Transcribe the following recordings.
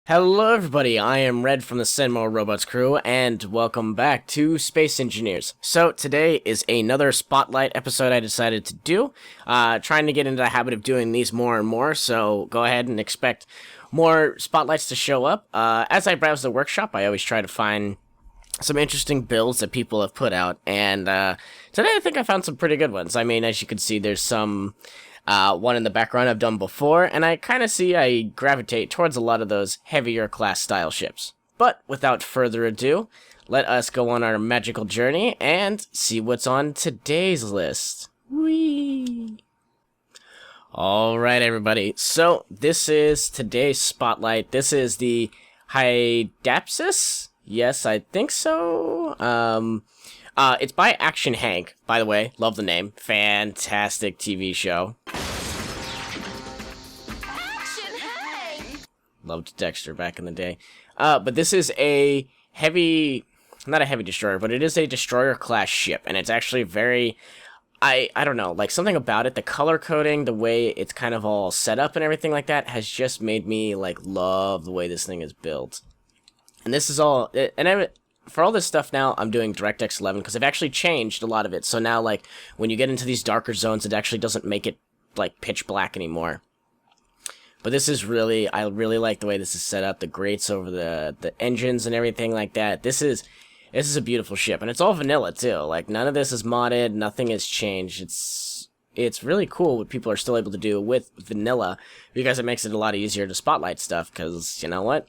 Hello everybody, I am Red from the Sandbox Robots crew, and welcome back to Space Engineers. So today is another Spotlight episode I decided to do, trying to get into the habit of doing these more and more, so go ahead and expect more Spotlights to show up. As I browse the workshop, I always try to find some interesting builds that people have put out, and today I think I found some pretty good ones. I mean, as you can see, there's some one in the background I've done before, and I kind of see I gravitate towards a lot of those heavier class style ships. But without further ado, let us go on our magical journey and see what's on today's list. Whee! Alright everybody, so this is today's Spotlight. This is the Hydaspes? Yes, I think so. It's by Action Hank, by the way. Love the name. Fantastic TV show. Action Hank! Loved Dexter back in the day. But this is a heavy... Not a heavy destroyer, but it is a destroyer-class ship. And it's actually very... I don't know, like, something about it, the color coding, the way it's kind of all set up and everything like that, has just made me, like, love the way this thing is built. And this is all... For all this stuff now, I'm doing DirectX 11 because I've actually changed a lot of it. So now, like, when you get into these darker zones, it actually doesn't make it, like, pitch black anymore. But this is really, I really like the way this is set up. The grates over the engines and everything like that. This is a beautiful ship. And it's all vanilla, too. Like, none of this is modded. Nothing has changed. It's really cool what people are still able to do with vanilla because it makes it a lot easier to spotlight stuff because, you know what?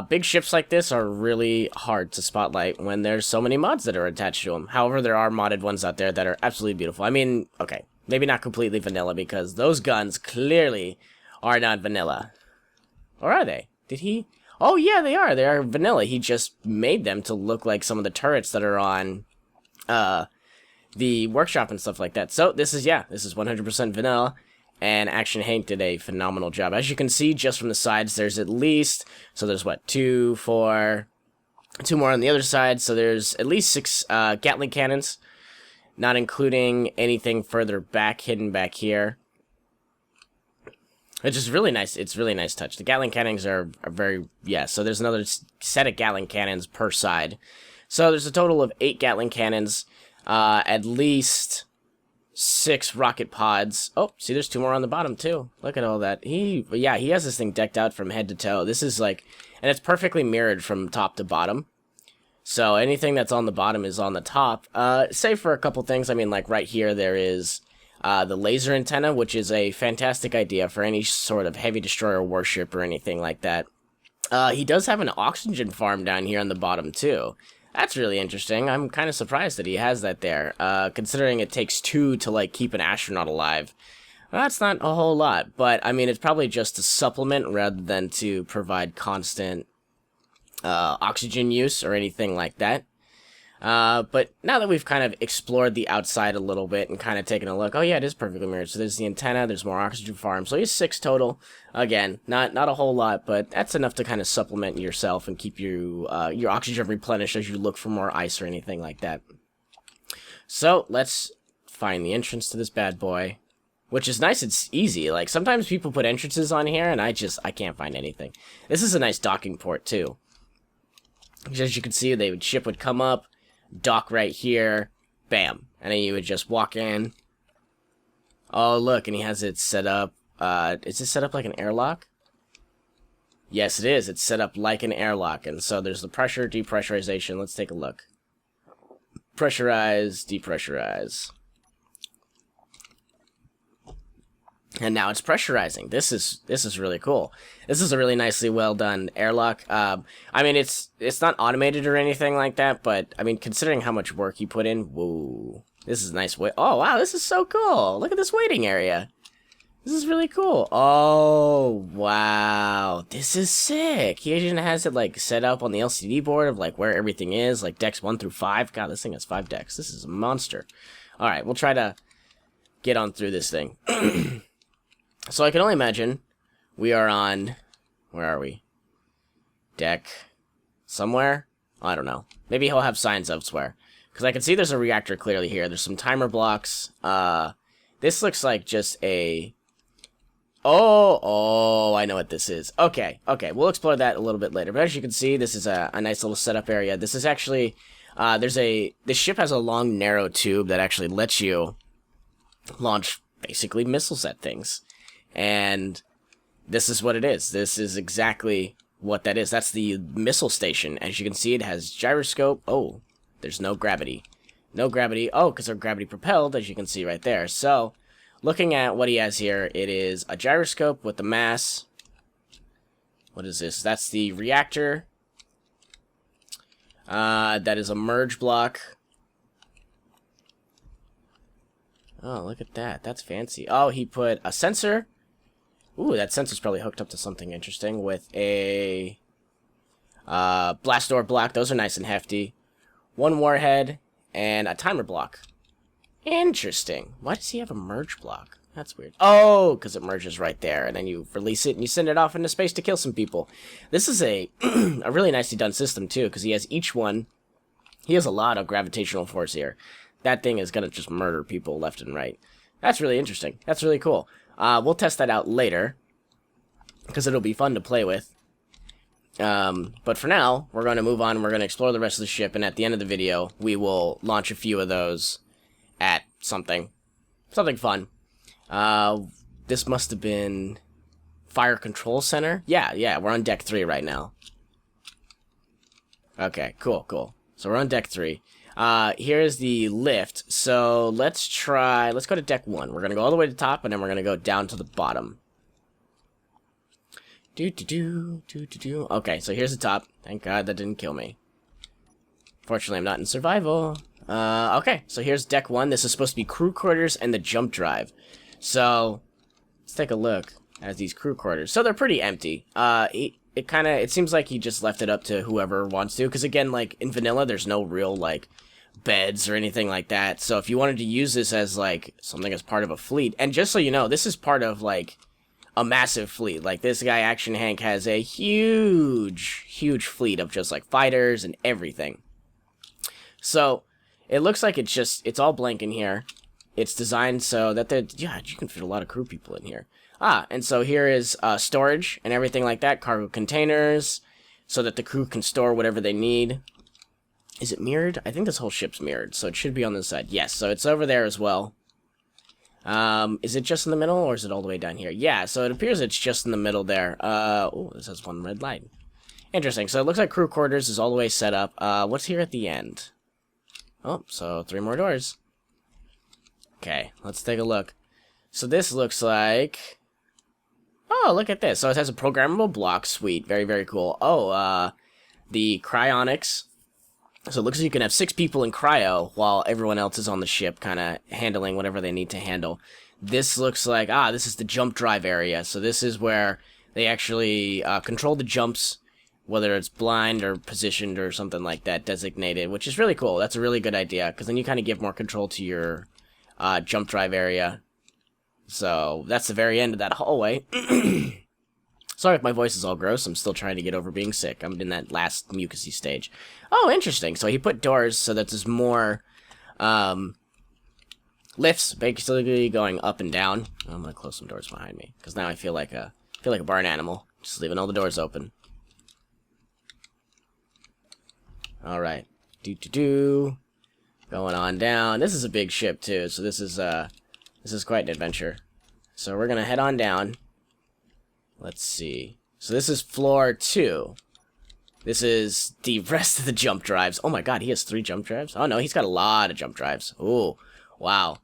Big ships like this are really hard to spotlight when there's so many mods that are attached to them. However, there are modded ones out there that are absolutely beautiful. I mean, okay, maybe not completely vanilla because those guns clearly are not vanilla. Or are they? Did he? Oh, yeah, they are. They are vanilla. He just made them to look like some of the turrets that are on the workshop and stuff like that. So this is 100% vanilla. And Action Hank did a phenomenal job. As you can see, just from the sides, there's at least... So there's, what, 2, 4... 2 more on the other side. So there's at least 6 Gatling cannons. Not including anything further back, hidden back here. Which is really nice. It's really nice touch. The Gatling cannons are very... Yeah, so there's another set of Gatling cannons per side. So there's a total of 8 Gatling cannons. At least... 6 rocket pods. Oh, see, there's 2 more on the bottom, too. Look at all that. He has this thing decked out from head to toe. This is like... And it's perfectly mirrored from top to bottom. So anything that's on the bottom is on the top. Save for a couple things. I mean, like, right here, there is the laser antenna, which is a fantastic idea for any sort of heavy destroyer warship or anything like that. He does have an oxygen farm down here on the bottom, too. That's really interesting. I'm kind of surprised that he has that there, considering it takes 2 to, like, keep an astronaut alive. Well, that's not a whole lot, but, I mean, it's probably just a supplement rather than to provide constant oxygen use or anything like that. But now that we've kind of explored the outside a little bit and kind of taken a look, oh yeah, it is perfectly mirrored. So there's the antenna, there's more oxygen farms. So he's 6 total. Again, not a whole lot, but that's enough to kind of supplement yourself and keep you your oxygen replenished as you look for more ice or anything like that. So let's find the entrance to this bad boy, which is nice. It's easy. Like, sometimes people put entrances on here and I can't find anything. This is a nice docking port too. As you can see, the ship would come up, dock right here, bam, and then you would just walk in. Oh, look, and he has it set up. Is it set up like an airlock? Yes, it is. It's set up like an airlock, and so there's the pressure, depressurization. Let's take a look. Pressurize, depressurize. And now it's pressurizing. This is really cool. This is a really nicely well done airlock. I mean, it's not automated or anything like that, but I mean, considering how much work you put in, whoa, this is a nice way. Oh wow, this is so cool. Look at this waiting area. This is really cool. Oh wow, this is sick. He even has it like set up on the LCD board of like where everything is, like decks 1 through 5. God, this thing has 5 decks. This is a monster. All right, we'll try to get on through this thing. So I can only imagine we are on, where are we? Deck somewhere? I don't know. Maybe he'll have signs elsewhere. Because I can see there's a reactor clearly here. There's some timer blocks. This looks like just a Oh, I know what this is. Okay, we'll explore that a little bit later. But as you can see, this is a nice little setup area. This is actually, this ship has a long, narrow tube that actually lets you launch, basically, missiles at things. And this is what it is. This is exactly what that is. That's the missile station. As you can see, it has gyroscope. Oh, there's no gravity. No gravity. Oh, because they're gravity propelled, as you can see right there. So, looking at what he has here, it is a gyroscope with the mass. What is this? That's the reactor. That is a merge block. Oh, look at that. That's fancy. Oh, he put a sensor. Ooh, that sensor's probably hooked up to something interesting with a blast door block. Those are nice and hefty. One warhead and a timer block. Interesting. Why does he have a merge block? That's weird. Oh, because it merges right there, and then you release it and you send it off into space to kill some people. This is a a really nicely done system too, because he has each one. He has a lot of gravitational force here. That thing is gonna just murder people left and right. That's really interesting. That's really cool. We'll test that out later, because it'll be fun to play with. But for now, we're going to move on. We're going to explore the rest of the ship, and at the end of the video, we will launch a few of those at something fun. This must have been Fire Control Center. Yeah, we're on deck 3 right now. Okay, cool. So we're on deck 3. Here's the lift. So let's go to deck 1. We're gonna go all the way to the top, and then we're gonna go down to the bottom. Okay, so here's the top. Thank God that didn't kill me. Fortunately, I'm not in survival. Okay, so here's deck 1. This is supposed to be crew quarters and the jump drive. So let's take a look at these crew quarters. So they're pretty empty. It seems like he just left it up to whoever wants to, because again, like in vanilla, there's no real like beds or anything like that. So if you wanted to use this as like something as part of a fleet, and just so you know, this is part of like a massive fleet. Like this guy Action Hank has a huge fleet of just like fighters and everything. So it looks like it's all blank in here. It's designed so that you can fit a lot of crew people in here. And so here is storage and everything like that, cargo containers, so that the crew can store whatever they need. Is it mirrored? I think this whole ship's mirrored, so it should be on this side. Yes, so it's over there as well. Is it just in the middle, or is it all the way down here? Yeah, so it appears it's just in the middle there. Oh, this has one red light. Interesting, so it looks like crew quarters is all the way set up. What's here at the end? Oh, so 3 more doors. Okay, let's take a look. So this looks like... Oh, look at this. So it has a programmable block suite. Very cool. Oh, the cryonics. So it looks like you can have 6 people in cryo while everyone else is on the ship kind of handling whatever they need to handle. This looks like, this is the jump drive area. So this is where they actually control the jumps, whether it's blind or positioned or something like that, designated, which is really cool. That's a really good idea, because then you kind of give more control to your jump drive area. So that's the very end of that hallway. Sorry if my voice is all gross. I'm still trying to get over being sick. I'm in that last mucusy stage. Oh, interesting. So he put doors so that there's more lifts, basically going up and down. I'm gonna close some doors behind me, because now I feel like a barn animal, just leaving all the doors open. All right, going on down. This is a big ship too, so this is quite an adventure. So we're gonna head on down. Let's see. So this is floor 2. This is the rest of the jump drives. Oh my god, he has 3 jump drives? Oh no, he's got a lot of jump drives. Ooh, wow.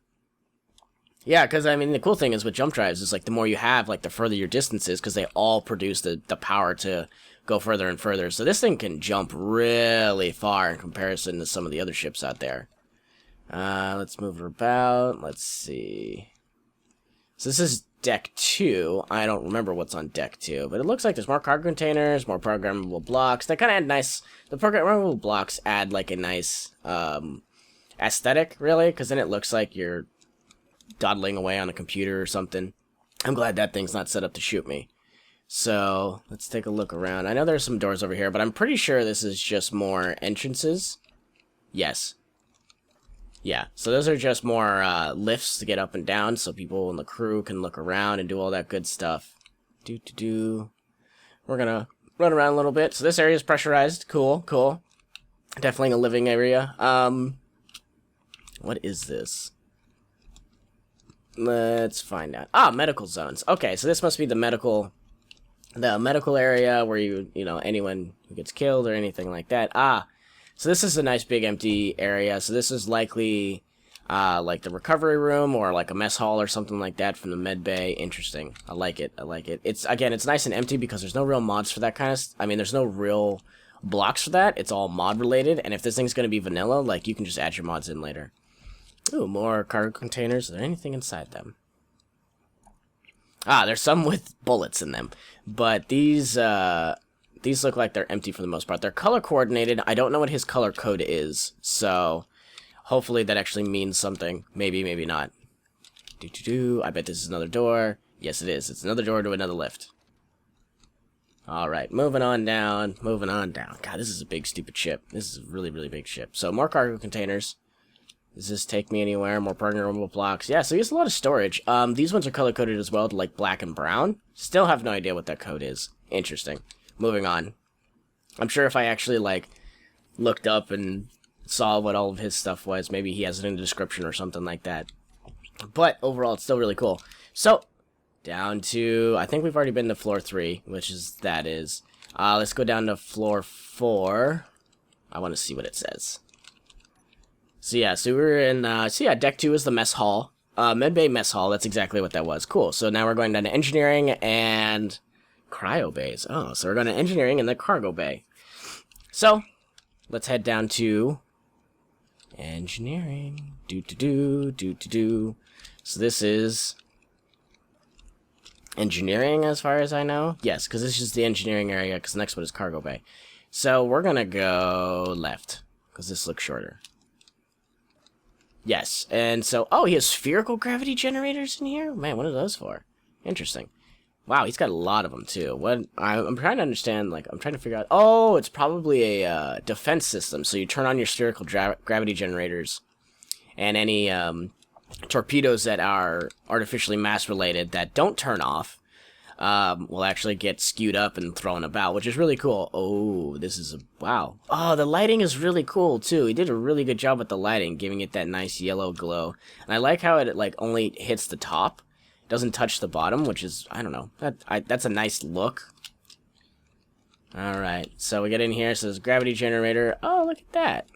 Yeah, because I mean, the cool thing is with jump drives is like the more you have, like the further your distance is, because they all produce the power to go further and further. So this thing can jump really far in comparison to some of the other ships out there. Let's move her about. Let's see. So this is deck 2. I don't remember what's on deck 2, but it looks like there's more cargo containers, more programmable blocks. They kind of add nice... The programmable blocks add like a nice aesthetic, really, because then it looks like you're dawdling away on a computer or something. I'm glad that thing's not set up to shoot me. So let's take a look around. I know there's some doors over here, but I'm pretty sure this is just more entrances. Yes. Yeah, so those are just more lifts to get up and down so people in the crew can look around and do all that good stuff. We're gonna run around a little bit. So this area is pressurized. Cool, cool. Definitely a living area. What is this? Let's find out. Ah, medical zones. Okay, so this must be the medical area where you know, anyone who gets killed or anything like that. Ah, so this is a nice big empty area. So this is likely like the recovery room or like a mess hall or something like that from the med bay. Interesting. I like it. I like it. It's, again, it's nice and empty because there's no real mods for that kind of I mean, there's no real blocks for that. It's all mod related, and if this thing's going to be vanilla, like, you can just add your mods in later. Ooh, more cargo containers. Is there anything inside them? Ah, there's some with bullets in them, but these look like they're empty for the most part. They're color coordinated. I don't know what his color code is, so hopefully that actually means something. Maybe, maybe not. I bet this is another door. Yes, it is. It's another door to another lift. Alright, moving on down. Moving on down. God, this is a big, stupid ship. This is a really, really big ship. So, more cargo containers. Does this take me anywhere? More programmable blocks. Yeah, so he has a lot of storage. These ones are color-coded as well to, like, black and brown. Still have no idea what that code is. Interesting. Moving on. I'm sure if I actually, like, looked up and saw what all of his stuff was, maybe he has it in the description or something like that. But, overall, it's still really cool. So, down to, I think we've already been to floor 3, which is, that is. Let's go down to floor 4. I want to see what it says. So yeah, so we're in, deck 2 is the mess hall. Medbay mess hall, that's exactly what that was. Cool, so now we're going down to engineering and cryo bays. Oh, so we're going to engineering and the cargo bay. So, let's head down to engineering. So this is engineering as far as I know. Yes, because this is the engineering area, because the next one is cargo bay. So we're going to go left, because this looks shorter. Yes, and so, oh, he has spherical gravity generators in here? Man, what are those for? Interesting. Wow, he's got a lot of them, too. What I'm trying to understand, like, I'm trying to figure out, oh, it's probably a defense system, so you turn on your spherical gravity generators, and any torpedoes that are artificially mass-related that don't turn off will actually get skewed up and thrown about, which is really cool. Oh, this is wow. Oh, the lighting is really cool, too. He did a really good job with the lighting, giving it that nice yellow glow. And I like how it, like, only hits the top. It doesn't touch the bottom, which is, I don't know. That's a nice look. Alright, so we get in here, so there's a gravity generator. Oh, look at that.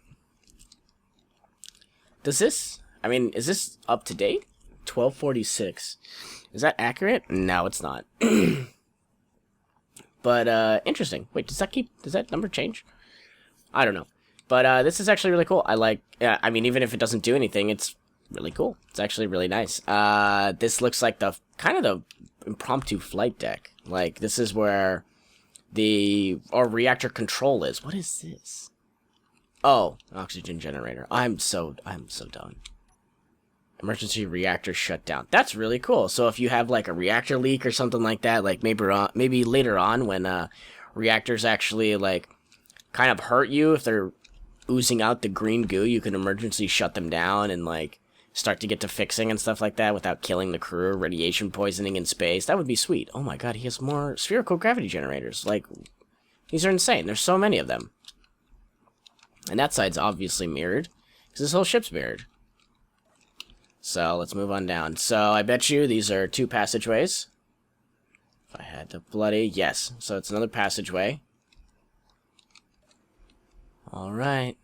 Does this, I mean, is this up to date? 1246. Is that accurate? No, it's not. But, interesting. Wait, does that number change? I don't know. But, this is actually really cool. I like, I mean, even if it doesn't do anything, it's really cool. It's actually really nice. This looks like kind of the impromptu flight deck. Like, this is where our reactor control is. What is this? Oh, oxygen generator. I'm so done. Emergency reactor shut down. That's really cool. So if you have like a reactor leak or something like that, like maybe later on when reactors actually like kind of hurt you, if they're oozing out the green goo, you can emergency shut them down and like start to get to fixing and stuff like that without killing the crew, radiation poisoning in space. That would be sweet. Oh my god, he has more spherical gravity generators. Like, these are insane. There's so many of them. And that side's obviously mirrored, because this whole ship's mirrored. So, let's move on down. So, I bet you these are 2 passageways. If I had to bloody... Yes. So, it's another passageway. Alright.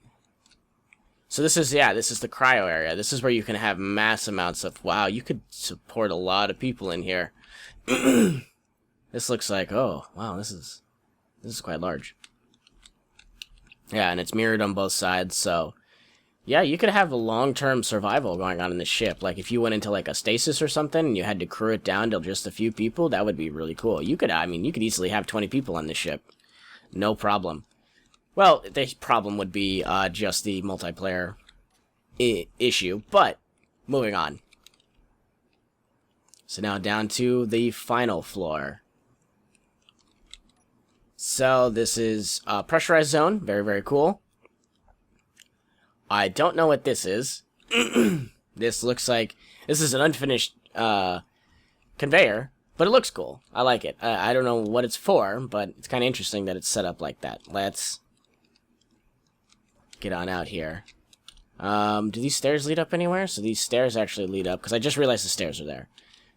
So, this is the cryo area. This is where you can have mass amounts of... Wow, you could support a lot of people in here. This looks like... Oh, wow, this is quite large. Yeah, and it's mirrored on both sides, so... Yeah, you could have a long-term survival going on in the ship. Like, if you went into, like, a stasis or something, and you had to crew it down to just a few people, that would be really cool. You could easily have 20 people on the ship. No problem. Well, the problem would be, just the multiplayer issue, but, moving on. So now down to the final floor. So, this is a pressurized zone. Very, very cool. I don't know what this is. This looks like this is an unfinished conveyor, but it looks cool. I like it. I don't know what it's for, but it's kind of interesting that it's set up like that. Let's get on out here. Do these stairs lead up anywhere? So these stairs actually lead up, because I just realized the stairs are there.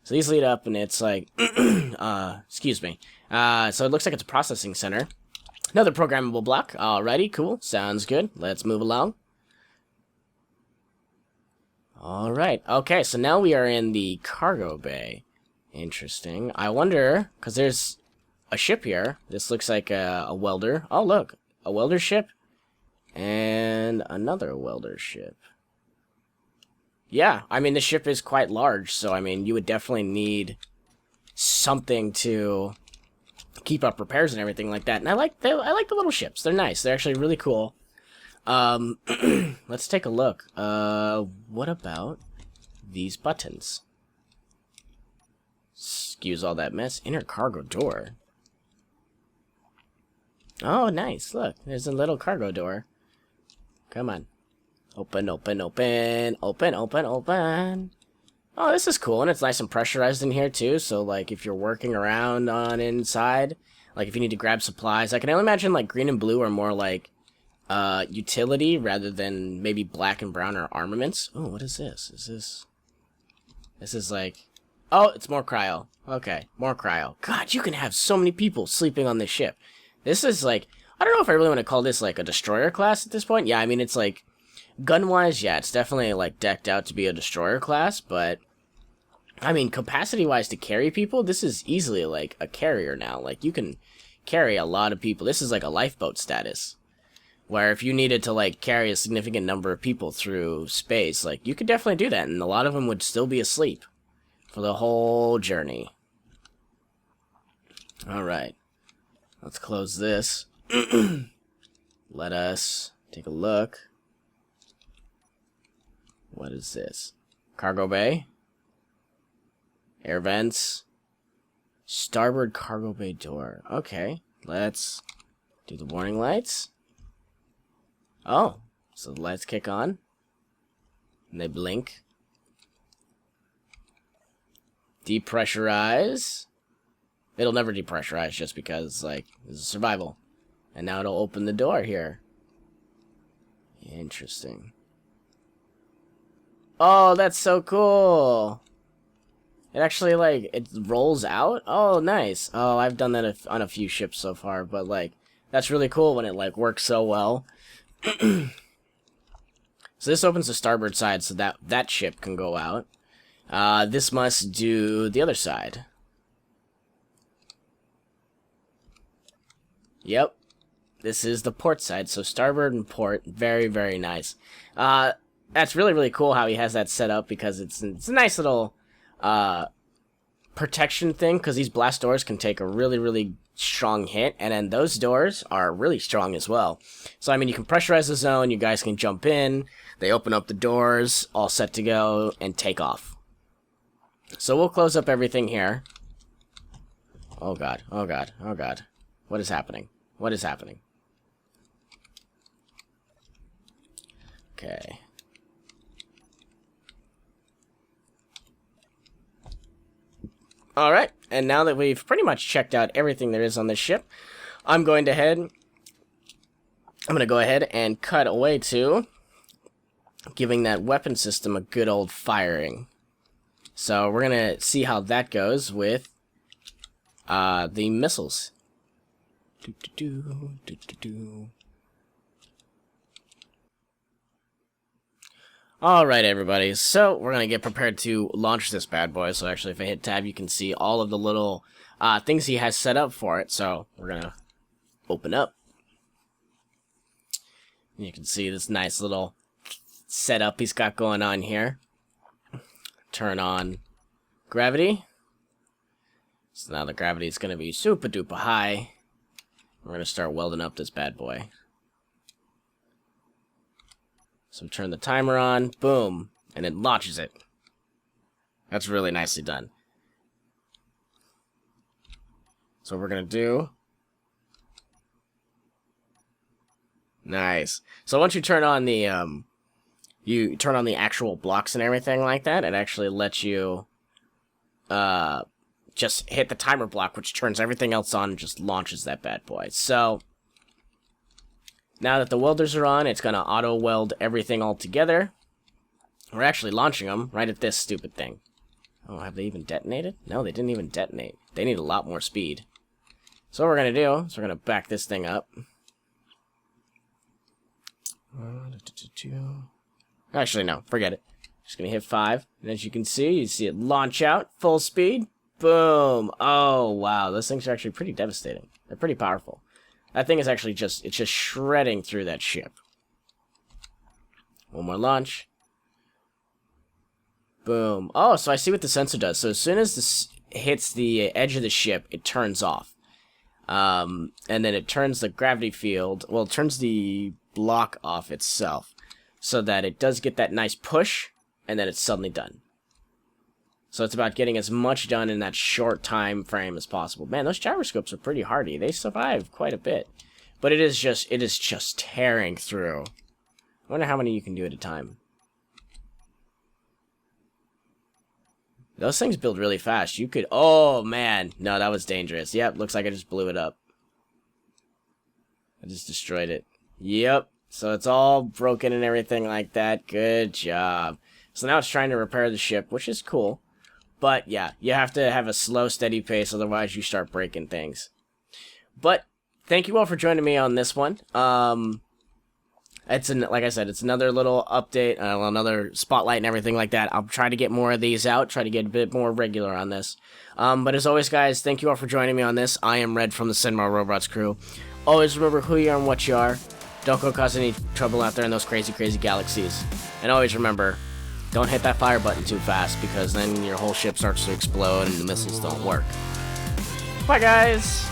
So these lead up, and it's like, excuse me. So it looks like it's a processing center. Another programmable block. Alrighty, cool. Sounds good. Let's move along. Alright, okay, so now we are in the cargo bay. Interesting. I wonder, because there's a ship here. This looks like a welder. Oh, look. A welder ship. And another welder ship. Yeah, I mean, the ship is quite large, so, I mean, you would definitely need something to keep up repairs and everything like that. And I like the little ships. They're nice. They're actually really cool. Let's take a look. What about these buttons? Excuse all that mess. Inner cargo door. Oh, nice. Look, there's a little cargo door. Come on. Open, open, open. Open, open, open. Oh, this is cool, and it's nice and pressurized in here, too. So, like, if you're working around on inside, like, if you need to grab supplies, I can only imagine, like, green and blue are more, like, utility rather than maybe black and brown or armaments. Oh, what is this? This is like... Oh, it's more cryo. Okay, more cryo. God, you can have so many people sleeping on this ship. This is like... I don't know if I really want to call this, like, a destroyer class at this point. Yeah, I mean, it's like... Gun-wise, yeah, it's definitely, like, decked out to be a destroyer class, but... I mean, capacity-wise to carry people, this is easily, like, a carrier now. Like, you can carry a lot of people. This is like a lifeboat status. Where if you needed to, like, carry a significant number of people through space, like, you could definitely do that, and a lot of them would still be asleep for the whole journey. Alright. Let's close this. Let us take a look. What is this? Cargo bay? Air vents? Starboard cargo bay door. Okay, let's do the warning lights. Oh, so the lights kick on. And they blink. Depressurize. It'll never depressurize just because, like, this is survival. And now it'll open the door here. Interesting. Oh, that's so cool. It actually, like, it rolls out? Oh, nice. Oh, I've done that on a few ships so far, but, like, that's really cool when it, like, works so well. So this opens the starboard side so that ship can go out. This must do the other side. Yep. This is the port side, so starboard and port. Very, very nice. That's really, really cool how he has that set up because it's a nice little protection thing because these blast doors can take a really, really strong hit, and then those doors are really strong as well. So, I mean, you can pressurize the zone, you guys can jump in, they open up the doors, all set to go, and take off. So we'll close up everything here. Oh god, oh god, oh god. What is happening? What is happening? Okay. Alright, and now that we've pretty much checked out everything there is on this ship, I'm going to go ahead and cut away to giving that weapon system a good old firing. So we're going to see how that goes with the missiles. Alright, everybody, so we're going to get prepared to launch this bad boy. So actually, if I hit tab, you can see all of the little things he has set up for it. So we're going to open up. You can see this nice little setup he's got going on here. Turn on gravity. So now the gravity is going to be super duper high. We're going to start welding up this bad boy. So turn the timer on, boom, and it launches it. That's really nicely done. So what we're going to do... Nice. So once you turn on the you turn on the actual blocks and everything like that, it actually lets you just hit the timer block, which turns everything else on and just launches that bad boy. So now that the welders are on, it's going to auto-weld everything all together. We're actually launching them right at this stupid thing. Oh, have they even detonated? No, they didn't even detonate. They need a lot more speed. So what we're going to do is we're going to back this thing up. Actually, no, forget it. Just going to hit 5. And as you can see, you see it launch out, full speed. Boom. Oh, wow. Those things are actually pretty devastating. They're pretty powerful. That thing is actually it's just shredding through that ship. One more launch. Boom. Oh, so I see what the sensor does. So as soon as this hits the edge of the ship, it turns off. And then it turns the gravity field, well, it turns the block off itself. So that it does get that nice push, and then it's suddenly done. So it's about getting as much done in that short time frame as possible. Man, those gyroscopes are pretty hardy. They survive quite a bit. But it is just tearing through. I wonder how many you can do at a time. Those things build really fast. You could... Oh, man. No, that was dangerous. Yep, looks like I just blew it up. I just destroyed it. Yep. So it's all broken and everything like that. Good job. So now it's trying to repair the ship, which is cool. But, yeah, you have to have a slow, steady pace, otherwise you start breaking things. But, thank you all for joining me on this one. Like I said, it's another little update, another spotlight and everything like that. I'll try to get more of these out, try to get a bit more regular on this. But as always, guys, thank you all for joining me on this. I am Red from the Cinema Robots crew. Always remember who you are and what you are. Don't go cause any trouble out there in those crazy, crazy galaxies. And always remember, don't hit that fire button too fast, because then your whole ship starts to explode and the missiles don't work. Bye, guys!